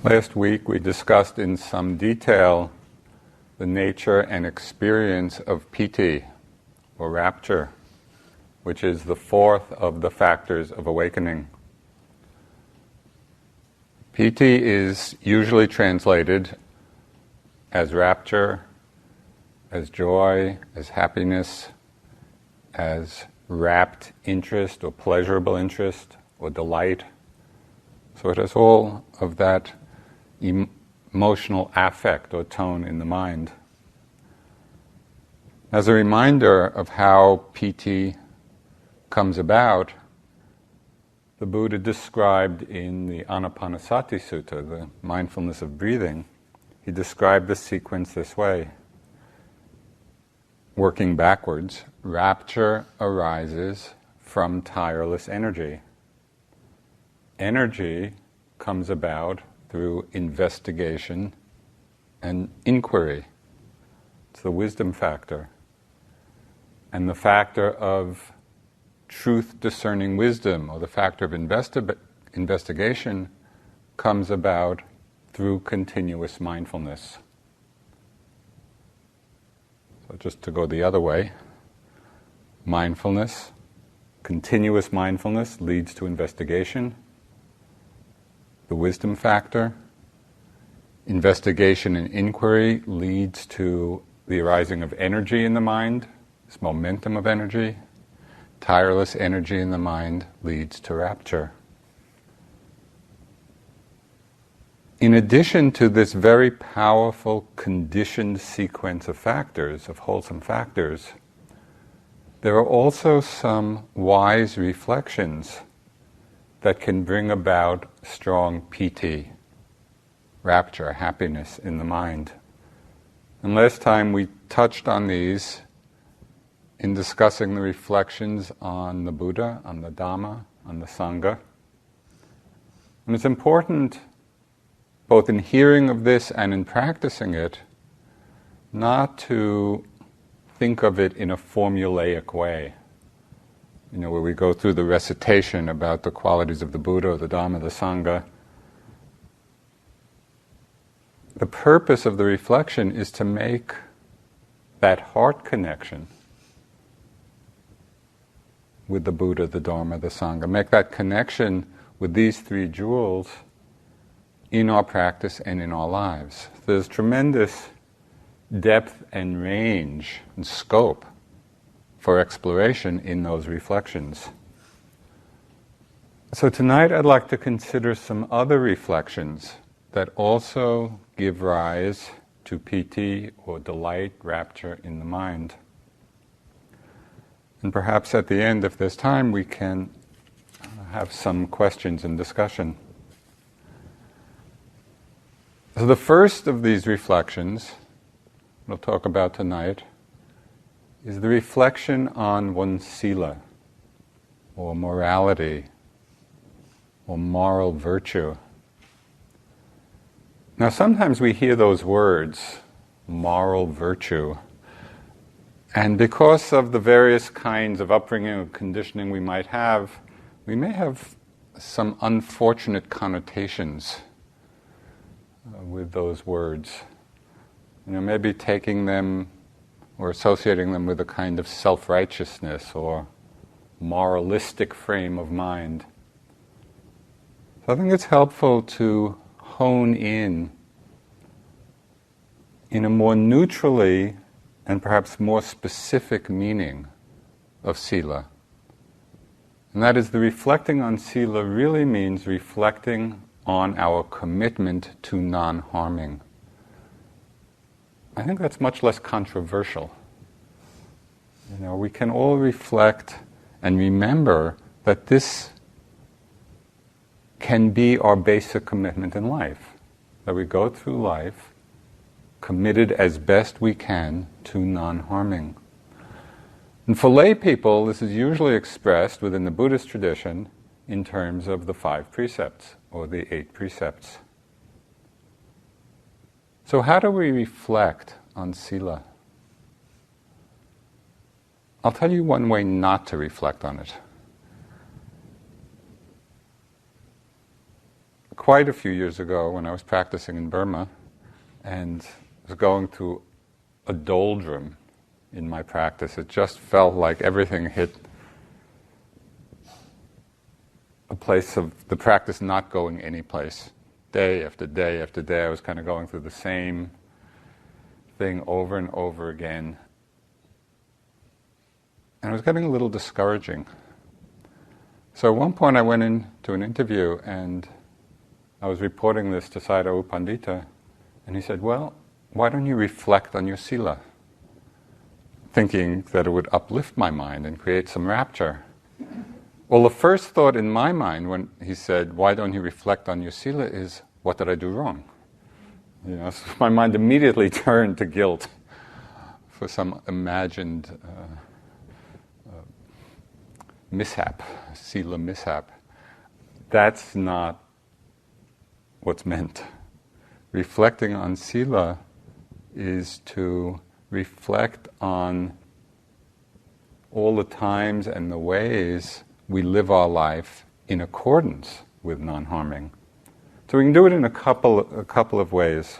Last week we discussed in some detail the nature and experience of piti, or rapture, which is the fourth of the factors of awakening. Piti is usually translated as rapture, as joy, as happiness, as rapt interest or pleasurable interest or delight. So it has all of that emotional affect or tone in the mind. As a reminder of how piti comes about, the Buddha described in the Anapanasati Sutta, the mindfulness of breathing, he described the sequence this way. Working backwards, rapture arises from tireless energy. Energy comes about through investigation and inquiry. It's the wisdom factor. And the factor of truth-discerning wisdom, or the factor of investigation, comes about through continuous mindfulness. So just to go the other way, mindfulness, continuous mindfulness leads to investigation. The wisdom factor, investigation and inquiry leads to the arising of energy in the mind, this momentum of energy. Tireless energy in the mind leads to rapture. In addition to this very powerful conditioned sequence of factors, of wholesome factors, there are also some wise reflections that can bring about strong piti, rapture, happiness in the mind. And last time we touched on these in discussing the reflections on the Buddha, on the Dhamma, on the Sangha. And it's important, both in hearing of this and in practicing it, not to think of it in a formulaic way. Where we go through the recitation about the qualities of the Buddha, or the Dhamma, the Sangha. The purpose of the reflection is to make that heart connection with the Buddha, the Dharma, the Sangha. Make that connection with these three jewels in our practice and in our lives. There's tremendous depth and range and scope for exploration in those reflections. So tonight I'd like to consider some other reflections that also give rise to piti, or delight, rapture in the mind. And perhaps at the end, if there's time, we can have some questions and discussion. So the first of these reflections we'll talk about tonight is the reflection on one's sila, or morality, or moral virtue. Now sometimes we hear those words, moral virtue, and because of the various kinds of upbringing or conditioning we may have some unfortunate connotations with those words. Maybe taking them or associating them with a kind of self-righteousness or moralistic frame of mind. So I think it's helpful to hone in a more neutrally and perhaps more specific meaning of sila. And that is, the reflecting on sila really means reflecting on our commitment to non-harming. I think that's much less controversial. We can all reflect and remember that this can be our basic commitment in life, that we go through life committed as best we can to non-harming. And for lay people, this is usually expressed within the Buddhist tradition in terms of the 5 precepts, or the 8 precepts. So how do we reflect on sila? I'll tell you one way not to reflect on it. quite a few years ago when I was practicing in Burma and was going through a doldrum in my practice. It just felt like everything hit a place of the practice not going any place. Day after day after day, I was kind of going through the same thing over and over again. And it was getting a little discouraging. So at one point I went into an interview and I was reporting this to Sayadaw Pandita, and he said, well, why don't you reflect on your sila? Thinking that it would uplift my mind and create some rapture. Well, the first thought in my mind when he said, why don't you reflect on your sila, is, what did I do wrong? So my mind immediately turned to guilt for some imagined mishap, sila mishap. That's not what's meant. Reflecting on sila is to reflect on all the times and the ways we live our life in accordance with non-harming. So we can do it in a couple of ways.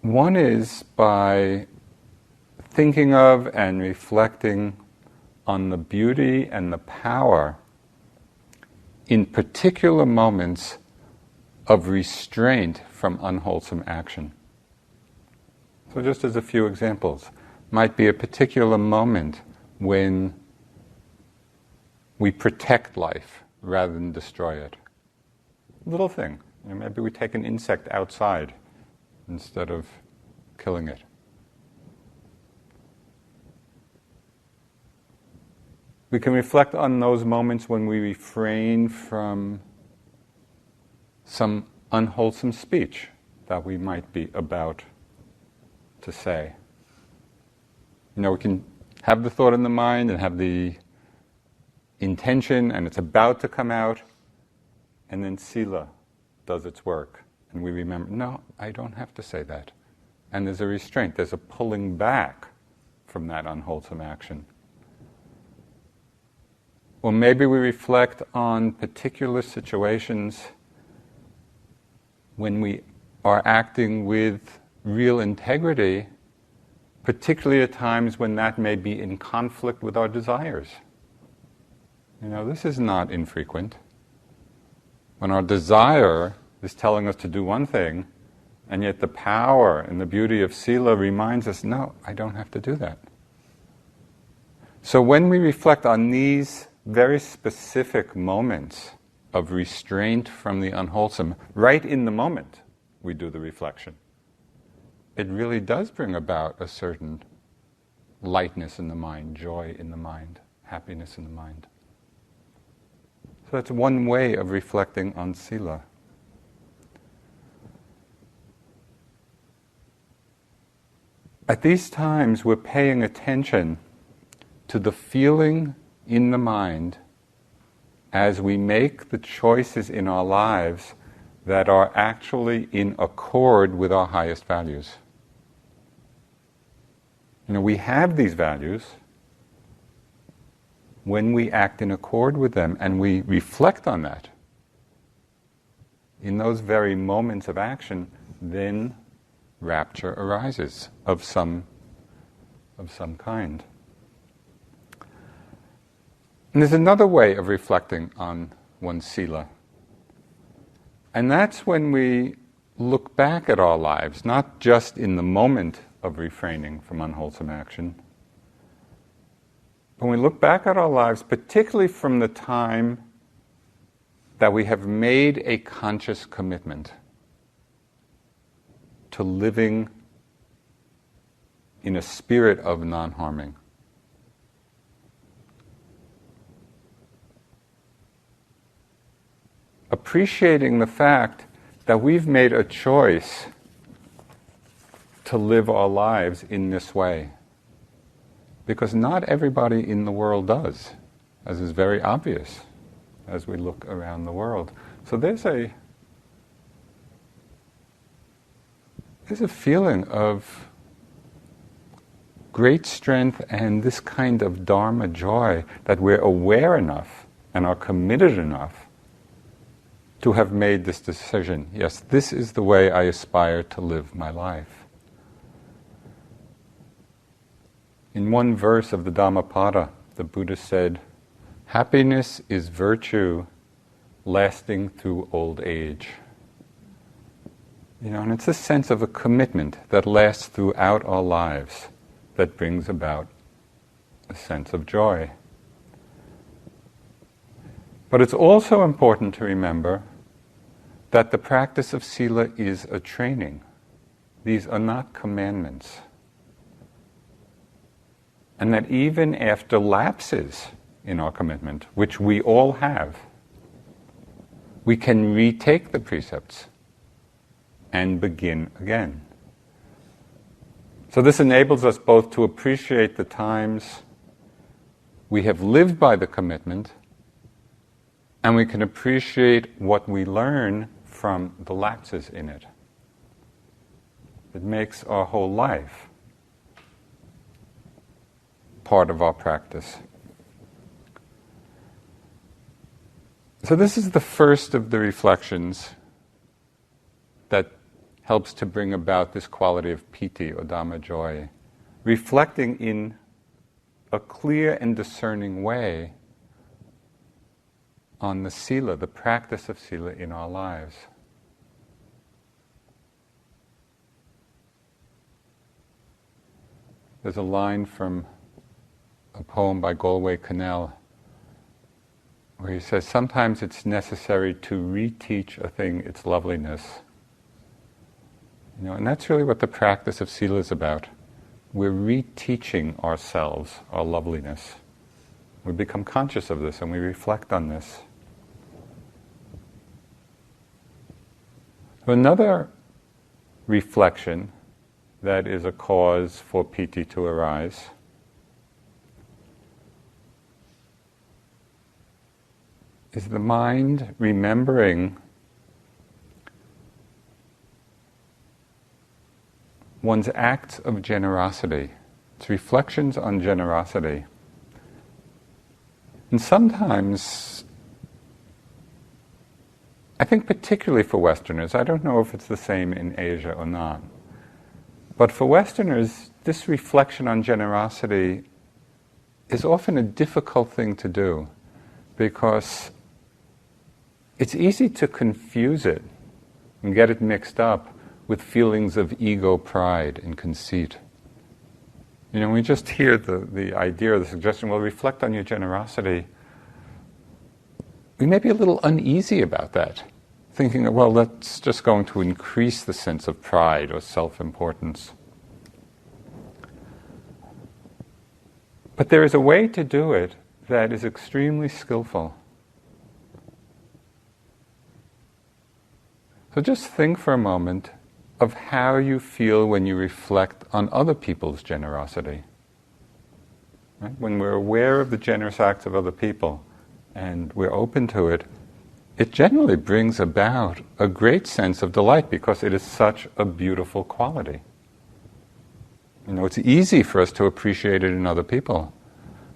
One is by thinking of and reflecting on the beauty and the power in particular moments of restraint from unwholesome action. So just as a few examples, might be a particular moment when we protect life rather than destroy it. Little thing. Maybe we take an insect outside instead of killing it. We can reflect on those moments when we refrain from some unwholesome speech that we might be about to say. We can have the thought in the mind and have the intention, and it's about to come out, and then sila does its work. And we remember, no, I don't have to say that. And there's a restraint, there's a pulling back from that unwholesome action. Or maybe we reflect on particular situations when we are acting with real integrity, particularly at times when that may be in conflict with our desires. This is not infrequent. When our desire is telling us to do one thing, and yet the power and the beauty of sila reminds us, no, I don't have to do that. So when we reflect on these very specific moments of restraint from the unwholesome, right in the moment we do the reflection, it really does bring about a certain lightness in the mind, joy in the mind, happiness in the mind. So that's one way of reflecting on sila. At these times, we're paying attention to the feeling in the mind as we make the choices in our lives that are actually in accord with our highest values. We have these values. When we act in accord with them and we reflect on that, in those very moments of action, then rapture arises of some kind. And there's another way of reflecting on one's sila. And that's when we look back at our lives, not just in the moment of refraining from unwholesome action. When we look back at our lives, particularly from the time that we have made a conscious commitment to living in a spirit of non-harming. Appreciating the fact that we've made a choice to live our lives in this way. Because not everybody in the world does, as is very obvious as we look around the world. So there's a feeling of great strength and this kind of Dharma joy that we're aware enough and are committed enough to have made this decision. Yes, this is the way I aspire to live my life. In one verse of the Dhammapada, the Buddha said, "Happiness is virtue lasting through old age." And it's a sense of a commitment that lasts throughout our lives that brings about a sense of joy. But it's also important to remember that the practice of sila is a training. These are not commandments. And that even after lapses in our commitment, which we all have, we can retake the precepts and begin again. So this enables us both to appreciate the times we have lived by the commitment, and we can appreciate what we learn from the lapses in it. It makes our whole life part of our practice. So this is the first of the reflections that helps to bring about this quality of piti, or Dhamma joy, reflecting in a clear and discerning way on the sila, the practice of sila in our lives. There's a line from a poem by Galway Connell where he says, "Sometimes it's necessary to reteach a thing its loveliness." And that's really what the practice of sila is about. We're reteaching ourselves our loveliness. We become conscious of this and we reflect on this. Another reflection that is a cause for piti to arise is the mind remembering one's acts of generosity. It's reflections on generosity. And sometimes, I think particularly for Westerners, I don't know if it's the same in Asia or not, but for Westerners, this reflection on generosity is often a difficult thing to do because it's easy to confuse it and get it mixed up with feelings of ego, pride, and conceit. We just hear the idea or the suggestion, well, reflect on your generosity. We may be a little uneasy about that, thinking, well, that's just going to increase the sense of pride or self-importance. But there is a way to do it that is extremely skillful. So just think for a moment of how you feel when you reflect on other people's generosity. Right? When we're aware of the generous acts of other people and we're open to it, it generally brings about a great sense of delight because it is such a beautiful quality. It's easy for us to appreciate it in other people.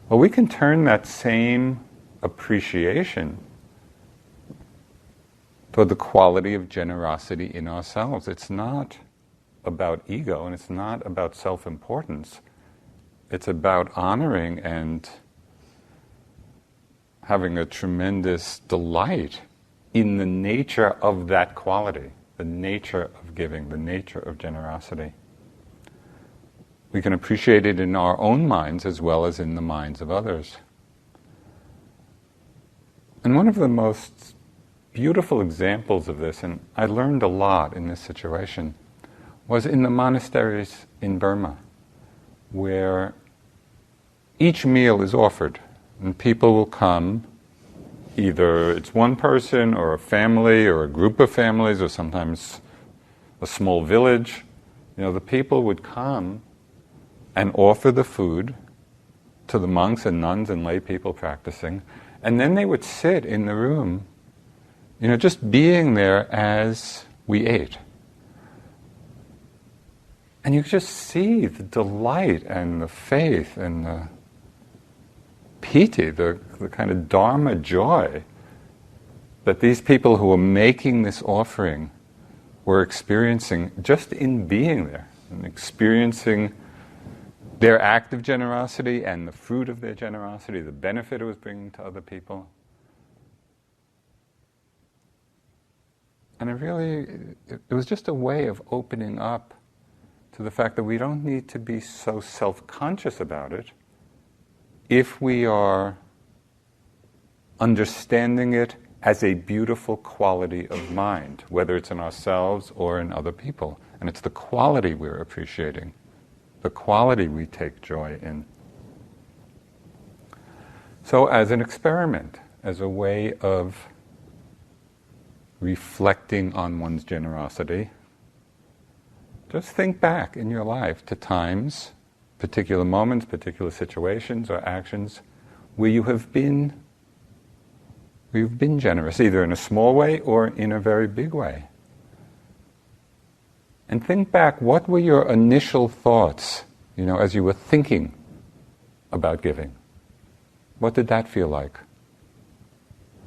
Well, we can turn that same appreciation toward the quality of generosity in ourselves. It's not about ego and it's not about self-importance. It's about honoring and having a tremendous delight in the nature of that quality, the nature of giving, the nature of generosity. We can appreciate it in our own minds as well as in the minds of others. And one of the most beautiful examples of this, and I learned a lot in this situation, was in the monasteries in Burma, where each meal is offered, and people will come, either it's one person or a family or a group of families or sometimes a small village. The people would come and offer the food to the monks and nuns and lay people practicing, and then they would sit in the room just being there as we ate. And you just see the delight and the faith and the piti, the kind of dharma joy that these people who were making this offering were experiencing just in being there, and experiencing their act of generosity and the fruit of their generosity, the benefit it was bringing to other people. And it was just a way of opening up to the fact that we don't need to be so self-conscious about it if we are understanding it as a beautiful quality of mind, whether it's in ourselves or in other people. And it's the quality we're appreciating, the quality we take joy in. So as an experiment, as a way of reflecting on one's generosity, just think back in your life to times, particular moments, particular situations or actions where you've been generous, either in a small way or in a very big way. And think back, what were your initial thoughts, as you were thinking about giving? What did that feel like?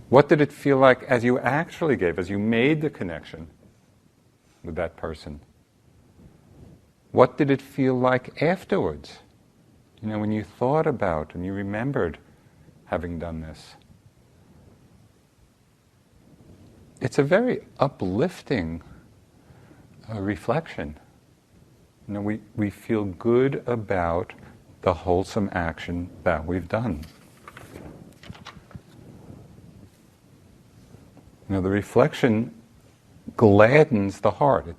What did it feel like as you actually gave, as you made the connection with that person? What did it feel like afterwards? When you thought about and you remembered having done this. It's a very uplifting reflection. We feel good about the wholesome action that we've done. The reflection gladdens the heart.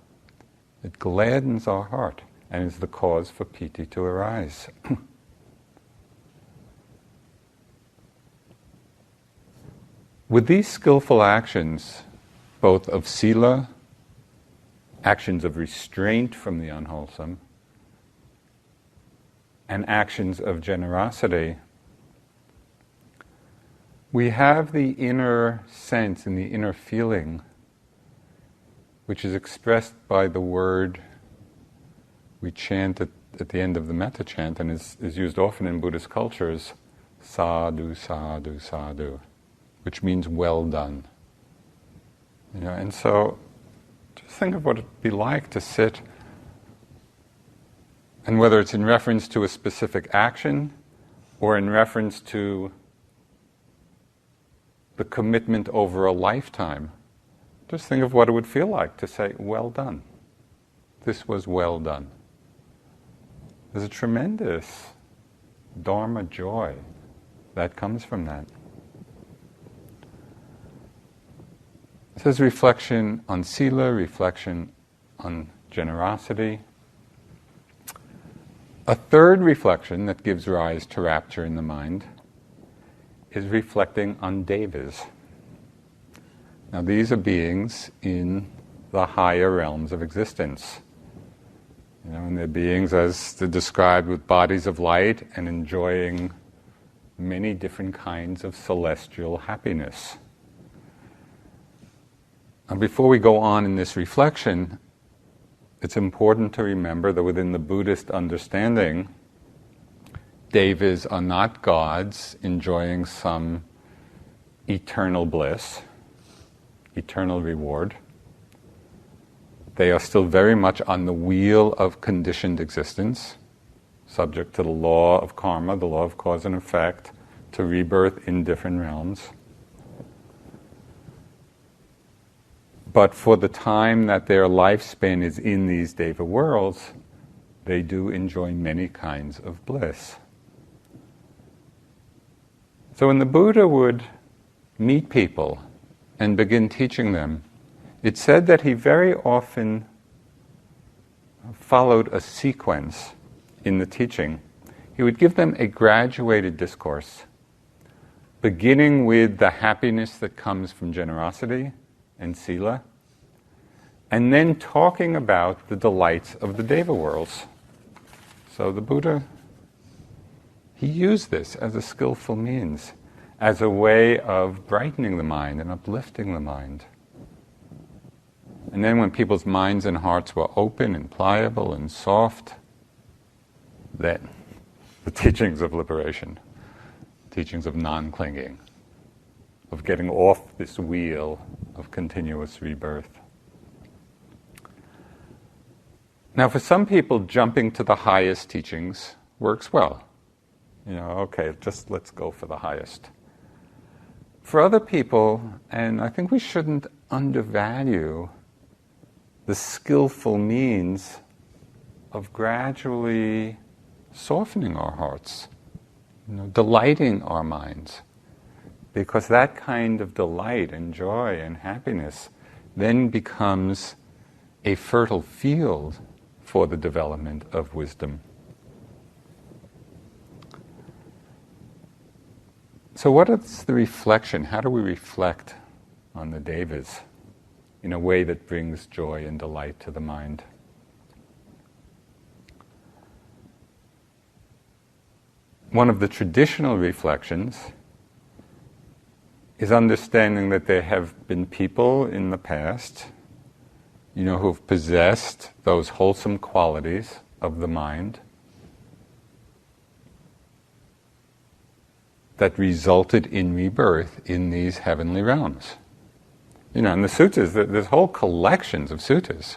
It gladdens our heart and is the cause for piti to arise. With these skillful actions, both of sila, actions of restraint from the unwholesome, and actions of generosity, we have the inner sense and the inner feeling which is expressed by the word we chant at the end of the metta chant and is used often in Buddhist cultures, sadhu, sadhu, sadhu, which means well done. And so just think of what it'd be like to sit, and whether it's in reference to a specific action or in reference to the commitment over a lifetime, just think of what it would feel like to say, well done. This was well done. There's a tremendous dharma joy that comes from that. This is reflection on sila, reflection on generosity. A third reflection that gives rise to rapture in the mind is reflecting on devas. Now these are beings in the higher realms of existence. And they're beings as they're described with bodies of light and enjoying many different kinds of celestial happiness. Now before we go on in this reflection, it's important to remember that within the Buddhist understanding, devas are not gods enjoying some eternal bliss, eternal reward. They are still very much on the wheel of conditioned existence, subject to the law of karma, the law of cause and effect, to rebirth in different realms. But for the time that their lifespan is in these deva worlds, they do enjoy many kinds of bliss. So when the Buddha would meet people and begin teaching them, it's said that he very often followed a sequence in the teaching. He would give them a graduated discourse, beginning with the happiness that comes from generosity and sila, and then talking about the delights of the deva worlds. So the Buddha, he used this as a skillful means, as a way of brightening the mind and uplifting the mind. And then when people's minds and hearts were open and pliable and soft, then the teachings of liberation, teachings of non-clinging, of getting off this wheel of continuous rebirth. Now, for some people, jumping to the highest teachings works well. Okay, just let's go for the highest. For other people, and I think we shouldn't undervalue the skillful means of gradually softening our hearts, delighting our minds. Because that kind of delight and joy and happiness then becomes a fertile field for the development of wisdom. So what is the reflection? How do we reflect on the devas in a way that brings joy and delight to the mind? One of the traditional reflections is understanding that there have been people in the past, who've possessed those wholesome qualities of the mind that resulted in rebirth in these heavenly realms. In the suttas, there's whole collections of suttas.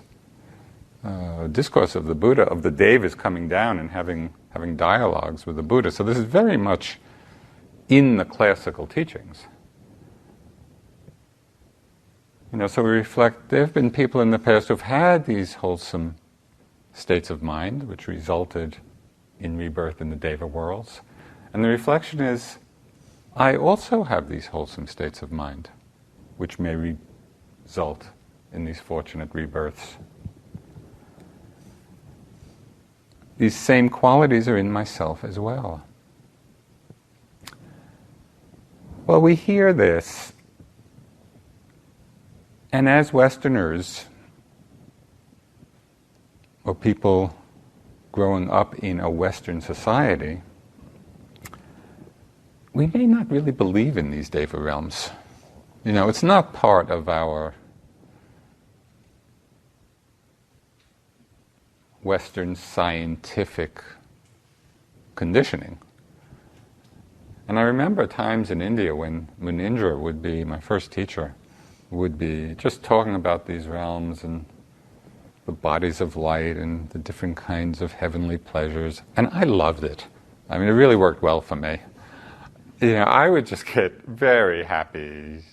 Discourse of the Buddha, of the devas coming down and having dialogues with the Buddha. So this is very much in the classical teachings. So we reflect, there have been people in the past who've had these wholesome states of mind, which resulted in rebirth in the deva worlds. And the reflection is, I also have these wholesome states of mind, which may result in these fortunate rebirths. These same qualities are in myself as well. Well, we hear this, and as Westerners, or people growing up in a Western society, we may not really believe in these deva realms. It's not part of our Western scientific conditioning. And I remember times in India when Munindra would be, my first teacher, would be just talking about these realms and the bodies of light and the different kinds of heavenly pleasures. And I loved it. It really worked well for me. I would just get very happy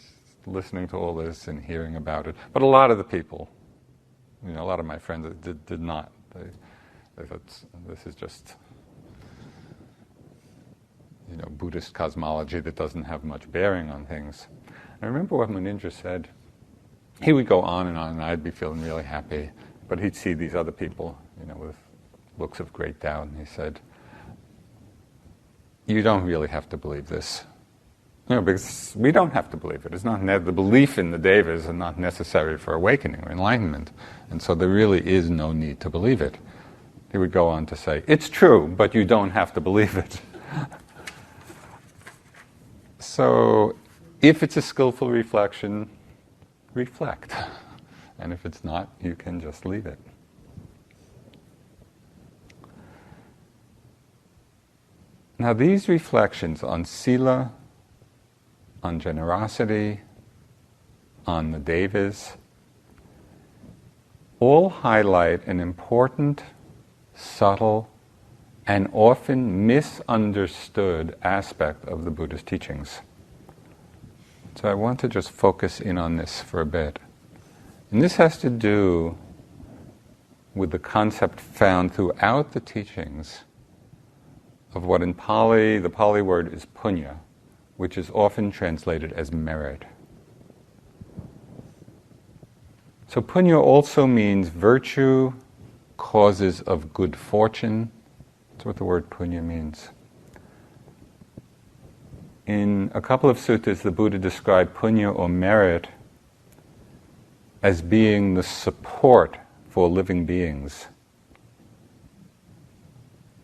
listening to all this and hearing about it. But a lot of the people, a lot of my friends did not. They thought, this is just, Buddhist cosmology that doesn't have much bearing on things. I remember what Munindra said. He would go on, and I'd be feeling really happy. But he'd see these other people, with looks of great doubt, and he said, you don't really have to believe this. Because we don't have to believe it. It's not the belief in the devas are not necessary for awakening or enlightenment. And so there really is no need to believe it. He would go on to say, it's true, but you don't have to believe it. So if it's a skillful reflection, reflect. And if it's not, you can just leave it. Now these reflections on sila, on generosity, on the devas, all highlight an important, subtle, and often misunderstood aspect of the Buddha's teachings. So I want to just focus in on this for a bit. And this has to do with the concept found throughout the teachings of what in Pali, the Pali word is punya, which is often translated as merit. So punya also means virtue, causes of good fortune. That's what the word punya means. In a couple of suttas, the Buddha described punya or merit as being the support for living beings.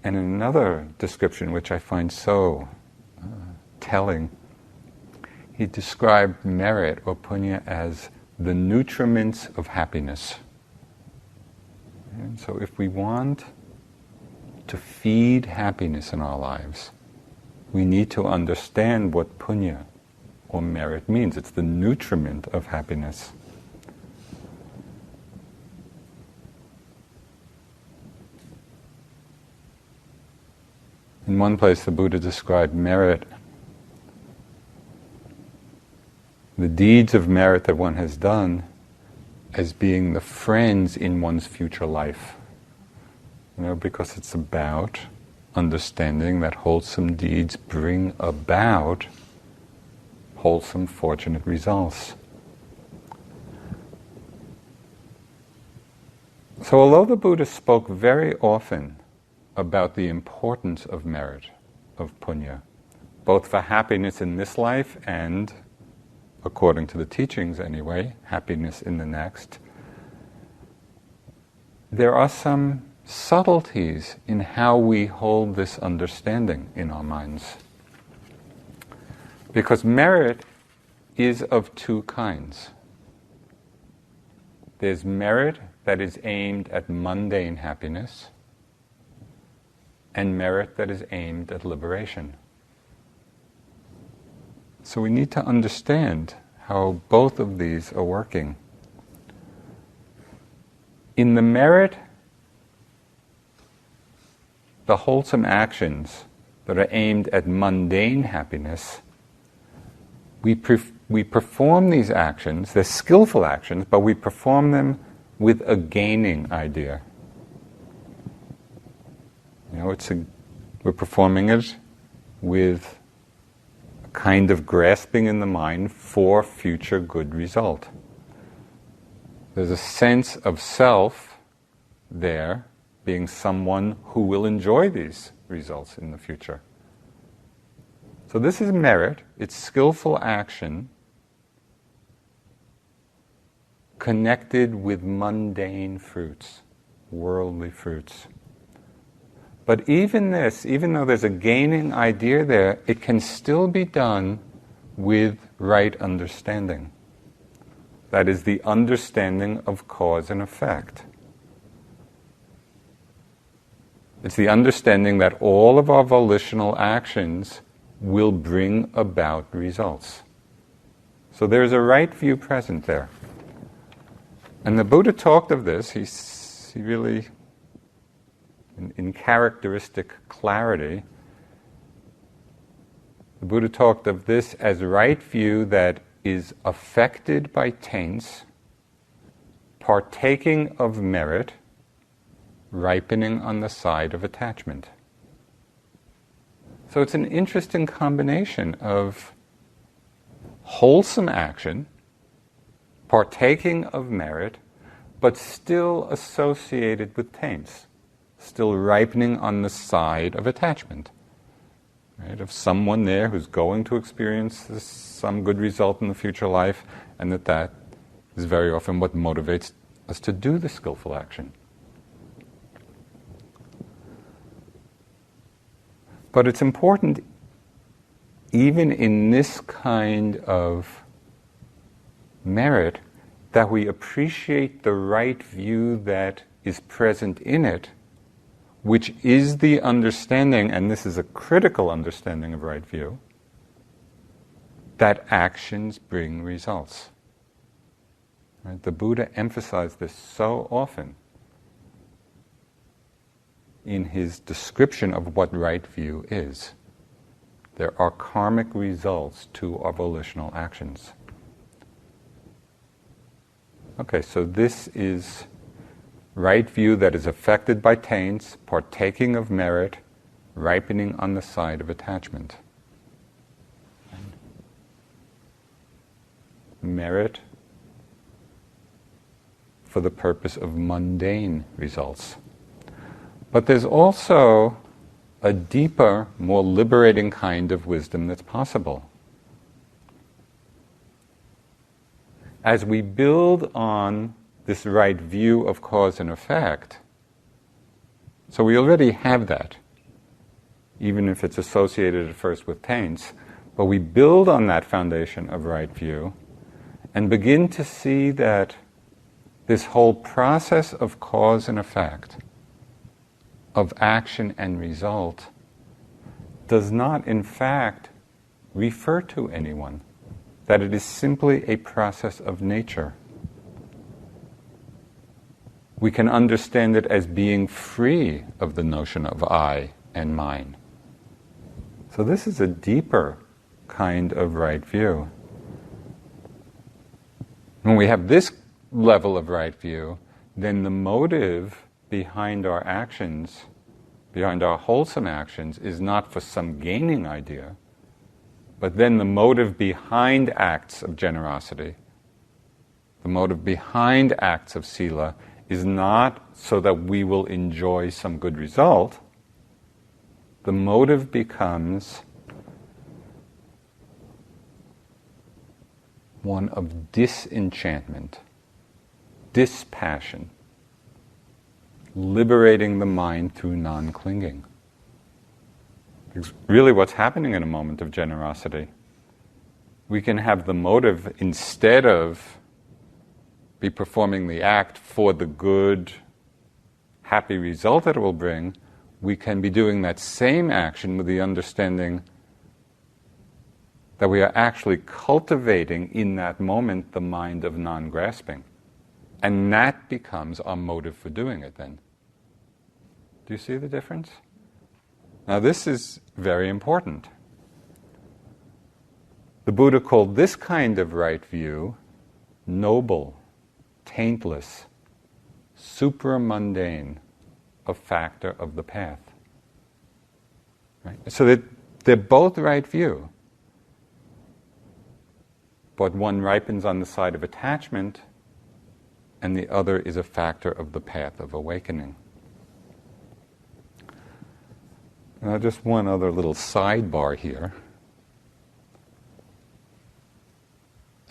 And in another description, which I find so telling, he described merit or punya as the nutriments of happiness. And so if we want to feed happiness in our lives, we need to understand what punya or merit means. It's the nutriment of happiness. In one place, the Buddha described merit, the deeds of merit that one has done, as being the friends in one's future life. Because it's about understanding that wholesome deeds bring about wholesome, fortunate results. So although the Buddha spoke very often about the importance of merit, of punya, both for happiness in this life and, according to the teachings anyway, happiness in the next, there are some subtleties in how we hold this understanding in our minds. Because merit is of two kinds. There's merit that is aimed at mundane happiness, and merit that is aimed at liberation. So we need to understand how both of these are working. In the merit, the wholesome actions that are aimed at mundane happiness, we perform these actions, they're skillful actions, but we perform them with a gaining idea. We're performing it with a kind of grasping in the mind for future good result. There's a sense of self there, being someone who will enjoy these results in the future. So this is merit, it's skillful action connected with mundane fruits, worldly fruits. But even this, even though there's a gaining idea there, it can still be done with right understanding. That is the understanding of cause and effect. It's the understanding that all of our volitional actions will bring about results. So there's a right view present there. And the Buddha talked of this, he really, in characteristic clarity, the Buddha talked of this as right view that is affected by taints, partaking of merit, ripening on the side of attachment. So it's an interesting combination of wholesome action, partaking of merit, but still associated with taints, still ripening on the side of attachment. Right? Of someone there who's going to experience some good result in the future life, and that is very often what motivates us to do the skillful action. But it's important, even in this kind of merit, that we appreciate the right view that is present in it, which is the understanding, and this is a critical understanding of right view, that actions bring results. Right? The Buddha emphasized this so often in his description of what right view is. There are karmic results to our volitional actions. Okay, so this is right view that is affected by taints, partaking of merit, ripening on the side of attachment. Merit for the purpose of mundane results. But there's also a deeper, more liberating kind of wisdom that's possible. As we build on this right view of cause and effect, so we already have that, even if it's associated at first with taints, but we build on that foundation of right view and begin to see that this whole process of cause and effect, of action and result, does not in fact refer to anyone. that it is simply a process of nature. We can understand it as being free of the notion of I and mine. So this is a deeper kind of right view. When we have this level of right view, then the motive behind our actions, behind our wholesome actions, is not for some gaining idea, but then the motive behind acts of generosity, the motive behind acts of sila, is not so that we will enjoy some good result. The motive becomes one of disenchantment, dispassion, liberating the mind through non-clinging. Because really what's happening in a moment of generosity, we can have the motive, instead of be performing the act for the good, happy result that it will bring, we can be doing that same action with the understanding that we are actually cultivating in that moment the mind of non-grasping. And that becomes our motive for doing it then. Do you see the difference? Now this is very important. The Buddha called this kind of right view noble, taintless, supramundane, a factor of the path. Right? So that they're both right view. But one ripens on the side of attachment, and the other is a factor of the path of awakening. Now, just one other little sidebar here.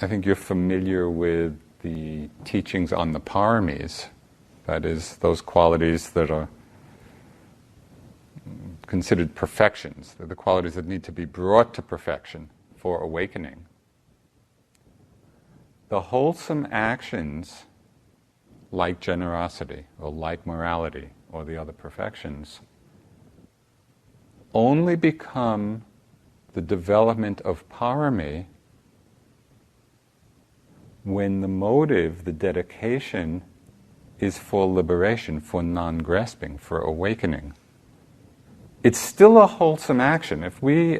I think you're familiar with the teachings on the paramis, that is, those qualities that are considered perfections. They're the qualities that need to be brought to perfection for awakening. The wholesome actions, like generosity or like morality or the other perfections, only become the development of parami when the motive, the dedication, is for liberation, for non-grasping, for awakening. It's still a wholesome action. If we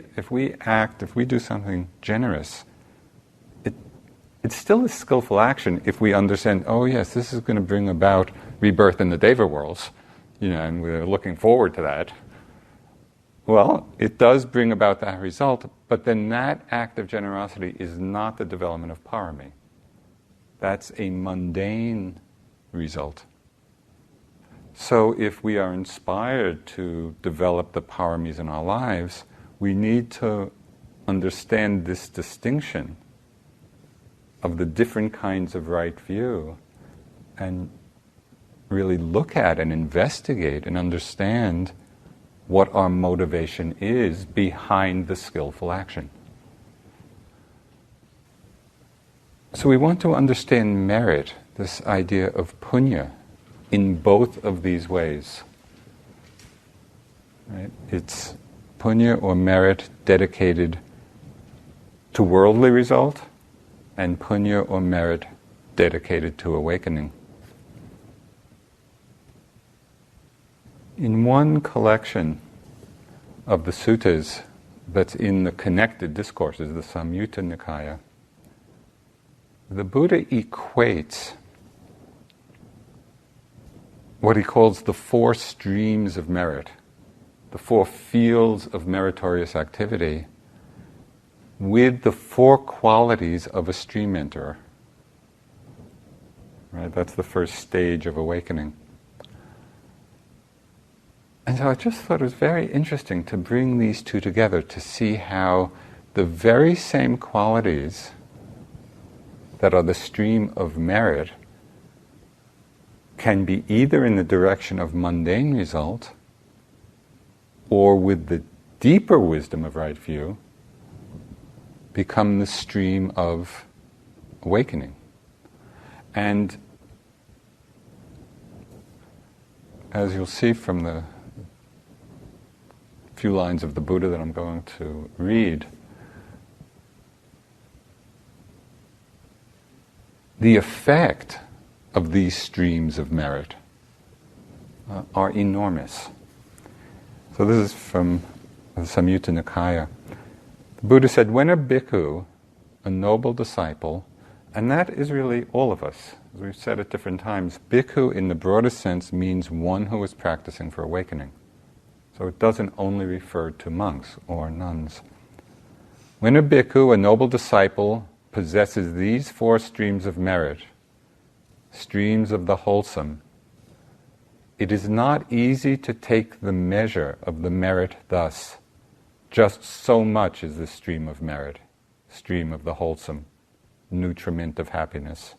do something generous, it's still a skillful action if we understand, oh yes, this is going to bring about rebirth in the Deva worlds, and we're looking forward to that. Well, it does bring about that result, but then that act of generosity is not the development of parami. That's a mundane result. So if we are inspired to develop the paramis in our lives, we need to understand this distinction of the different kinds of right view and really look at and investigate and understand what our motivation is behind the skillful action. So we want to understand merit, this idea of punya, in both of these ways. Right? It's punya or merit dedicated to worldly result, and punya or merit dedicated to awakening. In one collection of the suttas that's in the connected discourses, the Samyutta Nikaya, the Buddha equates what he calls the 4 streams of merit, the 4 fields of meritorious activity, with the 4 qualities of a stream enterer. Right? That's the first stage of awakening. And so I just thought it was very interesting to bring these two together to see how the very same qualities that are the stream of merit can be either in the direction of mundane result or with the deeper wisdom of right view become the stream of awakening. And as you'll see from the few lines of the Buddha that I'm going to read, the effect of these streams of merit are enormous. So this is from the Samyutta Nikaya. The Buddha said, when a bhikkhu, a noble disciple, and that is really all of us, as we've said at different times, bhikkhu in the broadest sense means one who is practicing for awakening. So it doesn't only refer to monks or nuns. When a bhikkhu, a noble disciple, possesses these 4 streams of merit, streams of the wholesome, it is not easy to take the measure of the merit thus. Just so much is the stream of merit, stream of the wholesome, nutriment of happiness.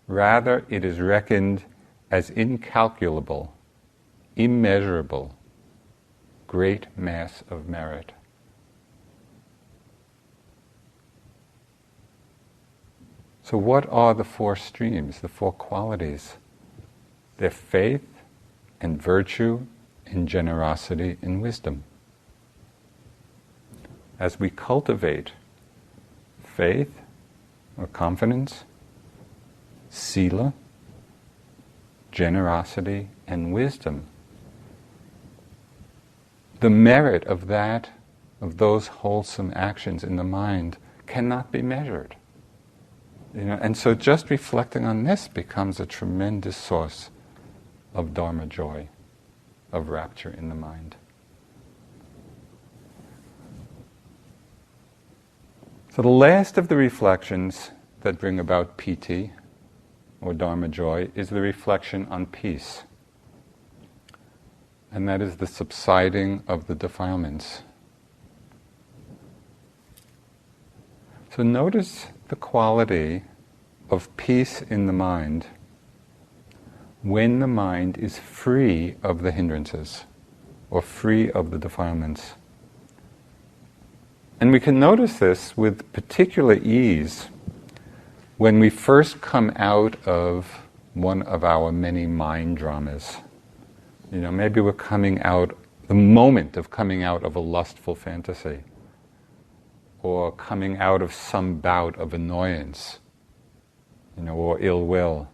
Rather, it is reckoned as incalculable, immeasurable, great mass of merit. So what are the 4 streams, the 4 qualities? They're faith and virtue and generosity and wisdom. As we cultivate faith or confidence, sila, generosity and wisdom, the merit of those wholesome actions in the mind cannot be measured. And so just reflecting on this becomes a tremendous source of Dharma joy, of rapture in the mind. So the last of the reflections that bring about piti, or Dharma joy, is the reflection on peace. And that is the subsiding of the defilements. So notice the quality of peace in the mind when the mind is free of the hindrances or free of the defilements. And we can notice this with particular ease when we first come out of one of our many mind dramas. Maybe we're coming out, the moment of coming out of a lustful fantasy, or coming out of some bout of annoyance, or ill will.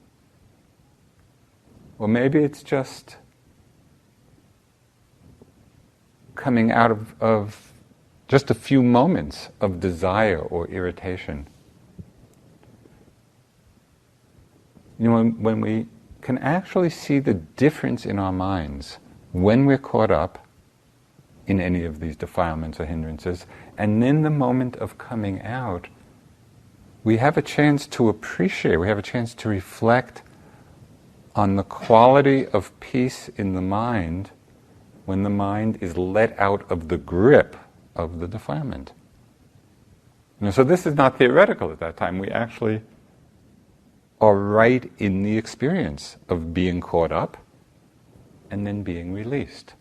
Or maybe it's just coming out of just a few moments of desire or irritation. When we can actually see the difference in our minds when we're caught up in any of these defilements or hindrances, and then the moment of coming out, we have a chance to appreciate, we have a chance to reflect on the quality of peace in the mind when the mind is let out of the grip of the defilement. So this is not theoretical at that time. We actually are right in the experience of being caught up and then being released.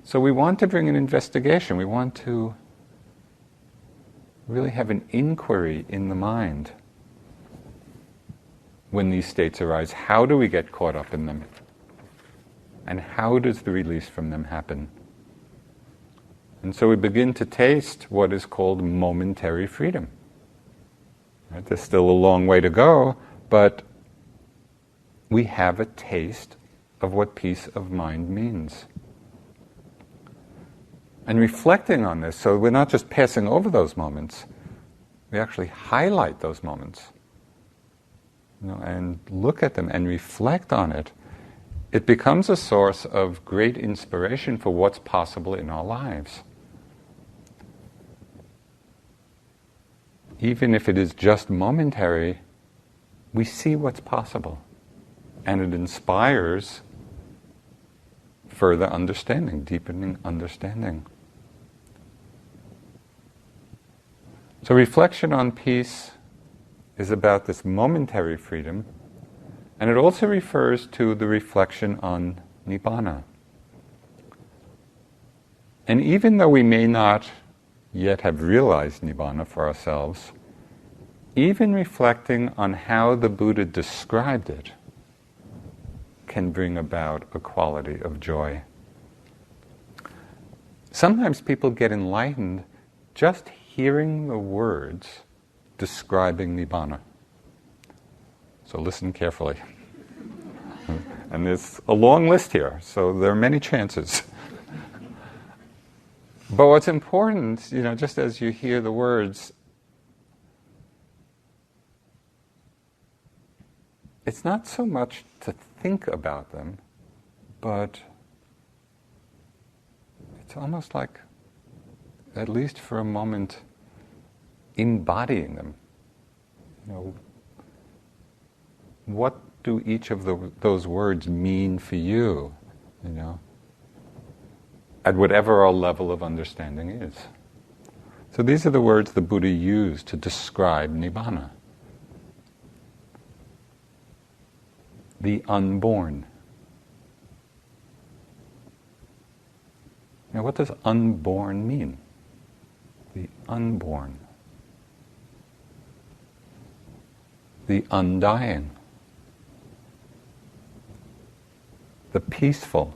So we want to bring an investigation. We want to really have an inquiry in the mind when these states arise. How do we get caught up in them? And how does the release from them happen? And so we begin to taste what is called momentary freedom. Right? There's still a long way to go, but we have a taste of what peace of mind means. And reflecting on this, so we're not just passing over those moments, we actually highlight those moments, and look at them and reflect on it. It becomes a source of great inspiration for what's possible in our lives. Even if it is just momentary, we see what's possible, and it inspires further understanding, deepening understanding. So reflection on peace is about this momentary freedom, and it also refers to the reflection on nibbana. And even though we may not yet have realized nibbana for ourselves, even reflecting on how the Buddha described it can bring about a quality of joy. Sometimes people get enlightened just hearing the words describing nibbana. So listen carefully. And there's a long list here, so there are many chances. But what's important, just as you hear the words, it's not so much to think about them, but it's almost like, at least for a moment, embodying them. What do each of those words mean for you? At whatever our level of understanding is. So these are the words the Buddha used to describe Nibbana. The unborn. Now, what does unborn mean? The unborn. The undying. The peaceful.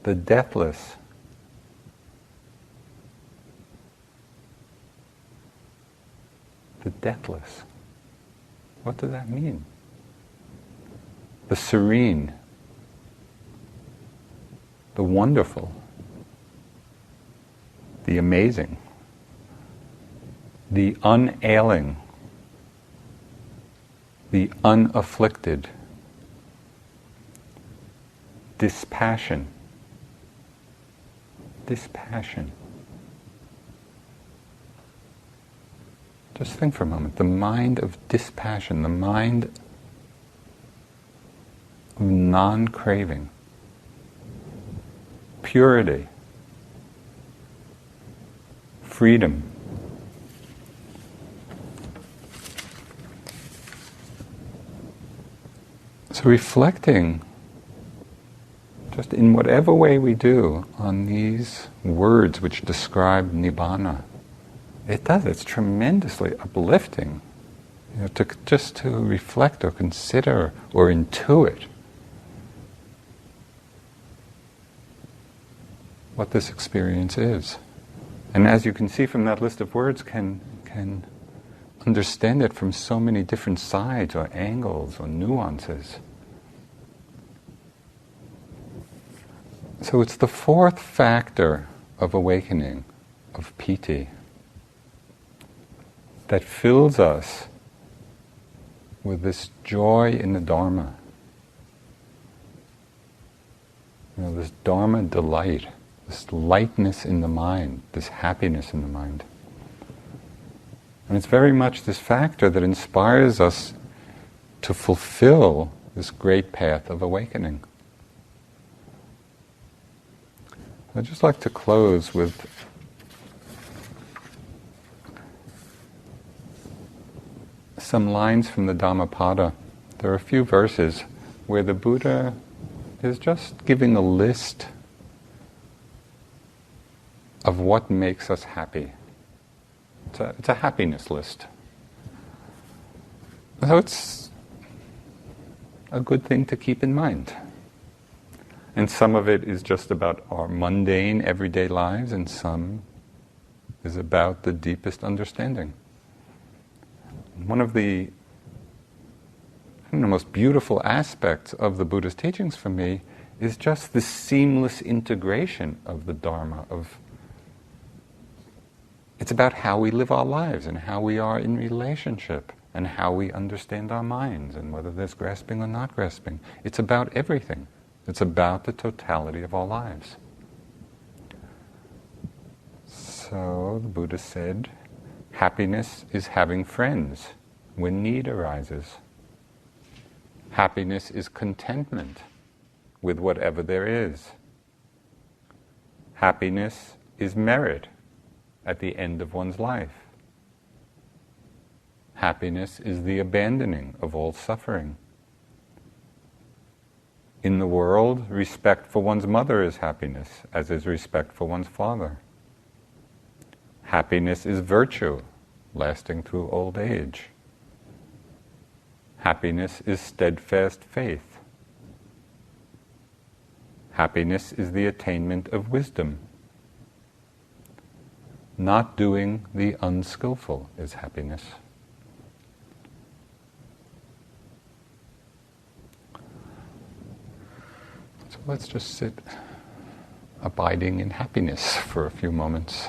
The deathless. The deathless. What does that mean? The serene. The wonderful. The amazing. The unailing. The unafflicted. Dispassion. Dispassion. Just think for a moment. The mind of dispassion, the mind of non-craving, purity, freedom. So reflecting, just in whatever way we do, on these words which describe Nibbana, it's tremendously uplifting, to reflect or consider or intuit what this experience is. And as you can see from that list of words, can understand it from so many different sides or angles or nuances. So it's the fourth factor of awakening, of piti, that fills us with this joy in the Dharma. This Dharma delight, this lightness in the mind, this happiness in the mind. And it's very much this factor that inspires us to fulfill this great path of awakening. I'd just like to close with some lines from the Dhammapada. There are a few verses where the Buddha is just giving a list of what makes us happy. It's a happiness list. So it's a good thing to keep in mind. And some of it is just about our mundane, everyday lives, and some is about the deepest understanding. One of the most beautiful aspects of the Buddha's teachings for me is just the seamless integration of the Dharma. It's about how we live our lives and how we are in relationship and how we understand our minds and whether there's grasping or not grasping. It's about everything. It's about the totality of our lives. So the Buddha said, happiness is having friends when need arises. Happiness is contentment with whatever there is. Happiness is merit at the end of one's life. Happiness is the abandoning of all suffering. In the world, respect for one's mother is happiness, as is respect for one's father. Happiness is virtue, lasting through old age. Happiness is steadfast faith. Happiness is the attainment of wisdom. not doing the unskillful is happiness. So let's just sit abiding in happiness for a few moments.